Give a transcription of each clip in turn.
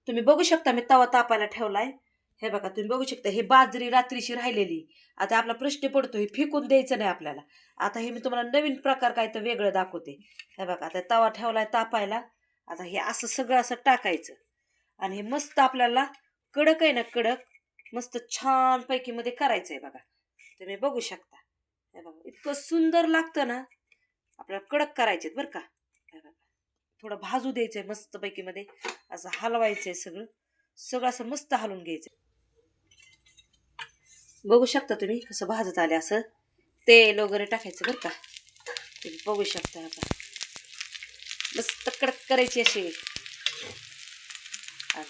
तुम्ही बघू शकता मी तवा तापायला ठेवलाय. हे बघा तुम्ही बघू शकता ही बाजरी रात्रीची राहिलेली. आता आपला प्रश्न पडतो हे फेकून द्यायचं नाही आपल्याला. आता हे मी तुम्हाला नवीन प्रकार काय तर वेगळं दाखवते. हे बघा आता तवा ठेवलाय तापायला. आता हे असं सगळं असं टाकायचं आणि हे मस्त आपल्याला कडक आहे ना कडक मस्त छान पैकी मध्ये करायचंय बघा. तुम्ही बघू शकता. हे बघा इतकं सुंदर लागतं ना. आपल्याला कडक करायचे बरं का. हे बघा थोडं भाजू द्यायचंय मस्त पैकी मध्ये असं हलवायचंय सगळं सगळं असं मस्त हलवून घ्यायचं. बघू शकता तुम्ही कसं भाजत आले असं तेल वगैरे टाकायचं बरं का. तुम्ही बघू शकता आता मस्त कडक करायची अशी.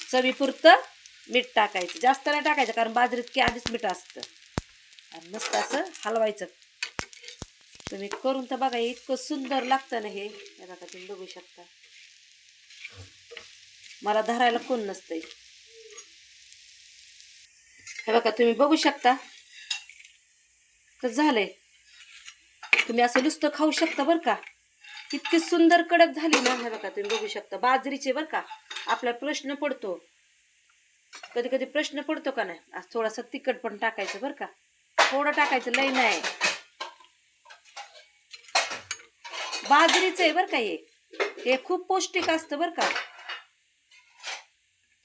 चवीपुरतं मीठ टाकायचं जास्त नाही टाकायचं कारण बाजरीत की आधीच मीठ असतं. आणि मस्त असं हलवायचं. तुम्ही करून तर बघा इतकं सुंदर लागतं ना हे. बघा तुम्ही बघू शकता मला धरायला कोण नसतंय. हे बघा तुम्ही बघू शकता कसं झालंय. तुम्ही असं नुसतं खाऊ शकता बरं का. इतकी सुंदर कडक झाली ना. हे बघा तुम्ही बघू शकता बाजरीचे बरं का. आपला प्रश्न पडतो कधी कधी प्रश्न पडतो का नाही आज थोडासा तिखट पण टाकायचं बरं का. थोडं टाकायचं लई नाही. बाजरीचं आहे बरं का हे खूप पौष्टिक असतं बरं का.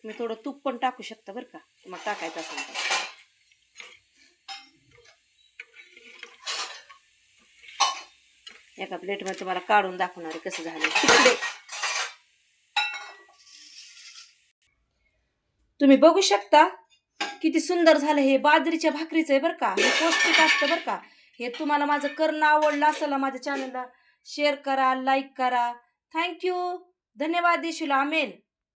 तुम्ही थोडं तूप पण टाकू शकता बरं का तुम्हाला टाकायचं असेल तर. एका प्लेटमध्ये तुम्हाला काढून दाखवणार आहे कसं झालं. तिकडे तुम्ही बघू शकता किती सुंदर झालं. हे बाजरीच्या भाकरीचं आहे बरं का. हे पौष्टिक असतं बरं का. हे तुम्हाला माझं करणं आवडलं असेल माझ्या चॅनलला शेअर करा लाईक करा. थँक्यू धन्यवाद देशील. आमेन.